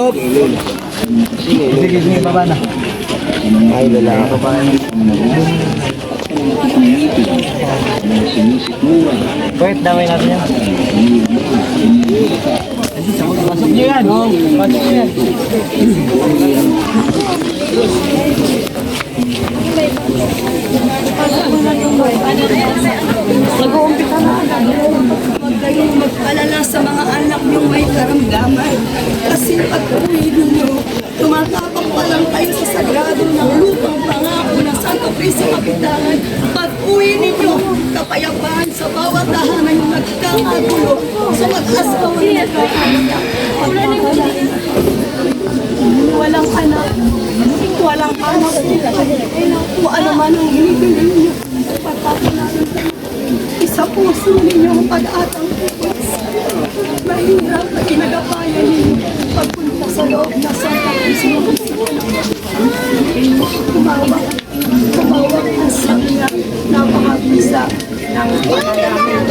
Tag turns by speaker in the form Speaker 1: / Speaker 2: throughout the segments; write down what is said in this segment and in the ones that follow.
Speaker 1: Hop! Sige, baba na. Ay, lalaki ko pa. Wait, damay natin yan. Pasok nyo yan. Pasok nyo yan.
Speaker 2: Nag-uumpisa na. Huwag kayong mag-alala sa mga anak niyong may karamdaman. Kasi pag-uwi ninyo, tumatapak pa lang kayo sa sagrado ng lupang pangako ng Santo Cristo Kapitangan. Pag-uwi ninyo, kapayapaan sa bawat tahanan yung nagkakagulo sa mag-asawa na nagkakagulo. Walang anak. Walang anak nila. Kung ano man ang hinihingin ninyo, pagpapalaan isa puso ninyo ang pag-atang puso. Mahirap na ginagapayan ninyo pagpunta sa loob na Santa Cristo. Tumawag na sa kanya napakabisa ng pagkakaroon.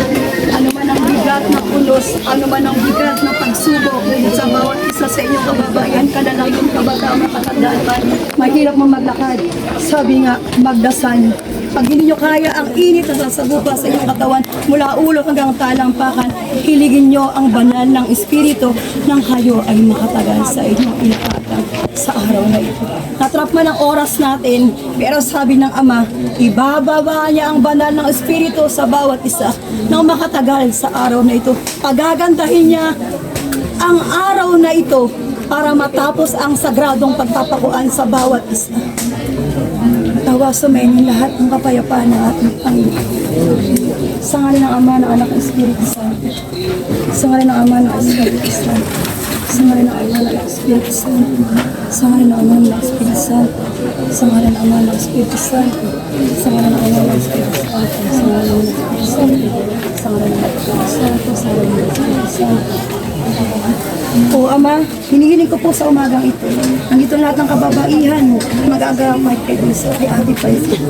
Speaker 2: Ano man ang bigat na pulos, ano man ang bigat na pagsubok sa bawat isa sa inyong kababayan, kalalagong kabataan, makatandaan pa, mahirap mo maglakad. Sabi nga, magdasan. Pag hindi nyo kaya ang init na sasabupa sa inyong katawan mula ulo hanggang talampakan, hiligin nyo ang banal ng Espiritu nang kayo ay makatagal sa inyong inakatang sa araw na ito. Natrap man ang oras natin, pero sabi ng Ama, ibababa niya ang banal ng Espiritu sa bawat isa nang makatagal sa araw na ito. Pagagandahin niya ang araw na ito para matapos ang sagradong pagpapakuan sa bawat isa. Tawa sumayin lahat ng kapayapaan ng ating Panginoon. Sa ngalan ng Ama, ng Anak, ng Espiritu Santo. Sa ngalan ng Ama, ng Espiritu Santo. Sa ngalan ng Ama, ng Espiritu Santo. Sa ngalan ng Ama, ng Espiritu Santo. Sa ngalan ng Ama, ng Espiritu Santo. Sa ngalan ng Ama, ng Espiritu Santo. Sa ngalan ng Espiritu Santo. Sa ngalan ng Espiritu Santo. Sa ngalan ng Espiritu Santo. O Ama, hinihiling ko po sa umagang ito. Nandito lahat ng kababaihan, mag-agapay kay Dulce, kay Ate Paisip.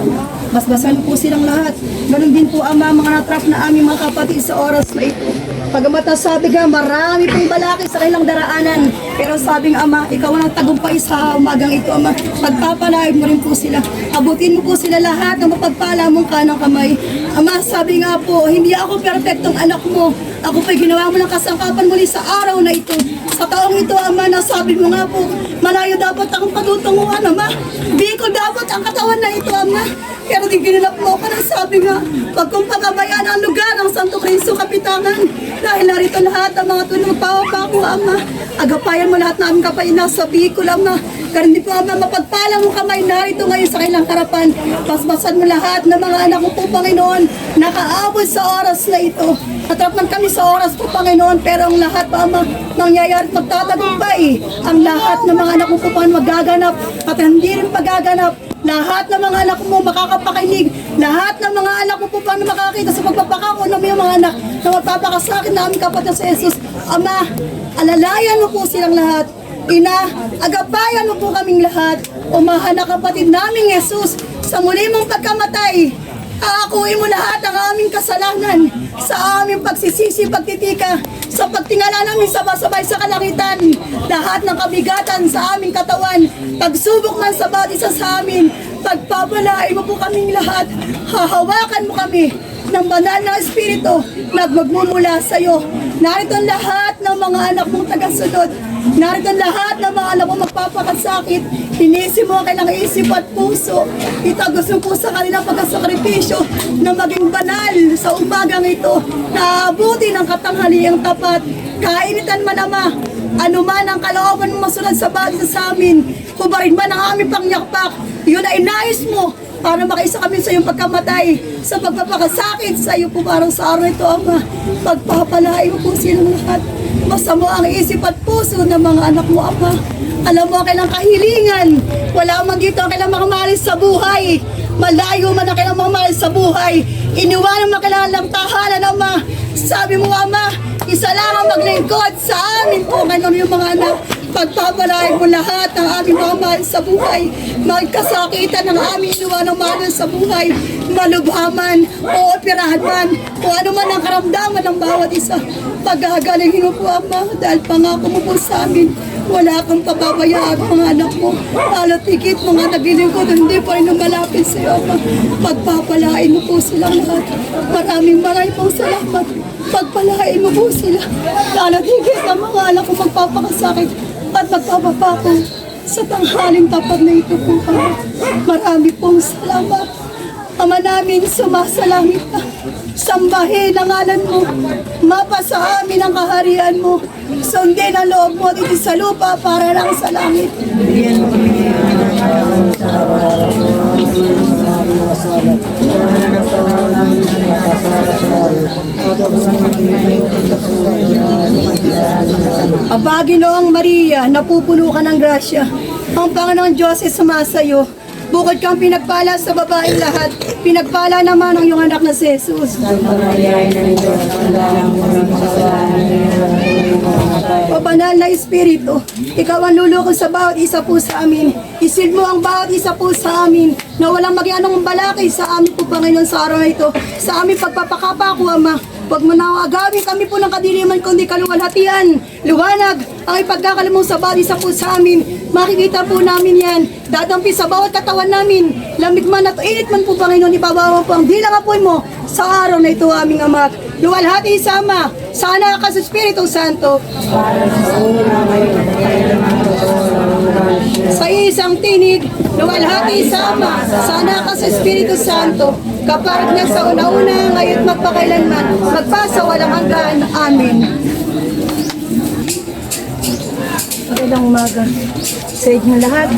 Speaker 2: Basbasan po silang lahat. Ganun din po Ama, mga natrap na aming mga kapatid sa oras na ito. Pagamat sabi ka, marami pong balaki sa kanilang daraanan. Pero sabing Ama, ikaw ang tagumpay sa umagang ito Ama. Pagpapalain mo rin po sila. Abutin mo po sila lahat ng mapagpala mong kanang kamay. Ama, sabi nga po, hindi ako perpektong anak mo. Ako po'y ginawa mo ng kasangkapan muli sa araw na ito. Sa taong ito, Ama, nasabi mo nga po, malayo dapat ang patutunguhan, Ama. Bicol dapat ang katawan na ito, Ama. Pero di ginanap mo ka na sabi nga, pag kung pagabayaan ang lugar ng Santo Cristo Kapitangan, dahil narito lahat ang mga tunong pawapako, Ama. Agapayan mo lahat namin kapay nasa Bicol, Ama. Karin di po, Ama, mapagpala mo kamay narito ngayon sa kailang harapan. Paspasan mo lahat ng mga anak ko po, Panginoon, nakaabot sa oras na ito. Natrap man kami sa oras po, Panginoon, pero ang lahat pa, Ama, mangyayari at magtatagumpay. Ang lahat ng mga anak ko po, Panginoon, magaganap at hindi rin pagaganap. Lahat ng mga anak mo makakapakinig. Lahat ng mga anak mo po, Panginoon, makakita sa pagpapakako ng mga anak na magpapakasakit na aming kapatid sa Jesus. Ama, alalayan mo po silang lahat. Ina, agapayan mo po kaming lahat. Umahan na kapatid naming Jesus sa muli mong pagkamatay. Aakuin mo lahat ang aming kasalanan sa aming pagsisisi, pagtitika, sa pagtingala namin sabay-sabay sa kalangitan. Lahat ng kabigatan sa aming katawan, pagsubok man sa bawat isa sa amin, pagpapalain mo po kaming lahat. Hahawakan mo kami ng banal na Espiritu na magmumula sa iyo. Narito ang lahat ng mga anak mong tagasunod. Narito ang lahat ng mga anak mong magpapakasakit. Hinisi mo ang kailang isip at puso. Itagos mo po sa kanilang pagkasakripisyo na maging banal sa umagang ito. Naabuti ng katanghaliang tapat. Kainitan man, Ama, ano man ang kalooban mo masunod sa bawat sa amin. Hubarin man ang aming pangyakpak. Yun ay nais mo para makaisa kami sa iyong pagkamatay, sa pagpapakasakit sa iyo po parang sa araw ito, Ama. Pagpapalain mo po silang lahat. Basta mo ang isip at puso ng mga anak mo, Ama. Alam mo ang kailang kahilingan. Wala man dito ang kailang makamalis sa buhay. Malayo man ang kailang makamalis sa buhay. Iniwanan mo ang kailangan ng tahanan, Ama. Sabi mo, Ama, isa lang ang maglingkod sa amin po ngayon yung mga anak. Pagpapalain mo lahat ng aming mga mahal sa buhay. Magkasakitan ng aming iniwan ng mahal sa buhay. Malubhaman o operahan man o ano man ang karamdaman ng bawat isa. Paghagalingin mo po, Ama, dahil pangako mo po sa amin. Wala kang pababayaan mga anak mo. Lalo't higit mga nagiling ko na hindi pa rin lumalapit sa iyo, Ama. Pagpapalain mo po silang lahat. Maraming pong salamat. Pagpalain mo po sila. Lalo't higit ang mga anak ko magpapakasakit at magpapapako sa tanghaling tapat na ito po, Ama. Marami pong salamat. Ama namin, sumasalangit ka. Sambahin ang ngalan mo. Mapasa amin ang kaharian mo. Sundin ang loob mo dito sa lupa para lang sa langit. Aba, Ginoong Maria, napupuno ka ng grasya. Ang Panginoong Diyos ay sumasayo. Bukod kang pinagpala sa babaeng lahat, pinagpala naman ang iyong anak na si Jesus. O banal na Espiritu, ikaw ang lulukod sa bawat isa po sa amin. Isil mo ang bawat isa po sa amin na walang maging anong balakay sa amin po, Panginoon, sa araw na ito. Sa aming pagpapakapa ko, Ama. Huwag mo na agawin kami po ng kadiliman kundi kaluwalhatian. Liwanag ang ipagkakalam mo sa bawat isa po sa amin. Makikita po namin yan. Dadampi sa bawat katawan namin. Lamig man at init man po, Panginoon, ibabawa po ang dilang apoy mo sa araw na ito, aming Ama. Luwalhati sa Ama, sa Anak at sa Espiritu Santo. Sa isang tinig, luwalhati sa Ama, sa Anak at sa Espiritu Santo. Kapalit niya sa una-una, ngayon magpakailanman, magpasa walang hanggan. Amen. Magandang umaga sa inyo lahat.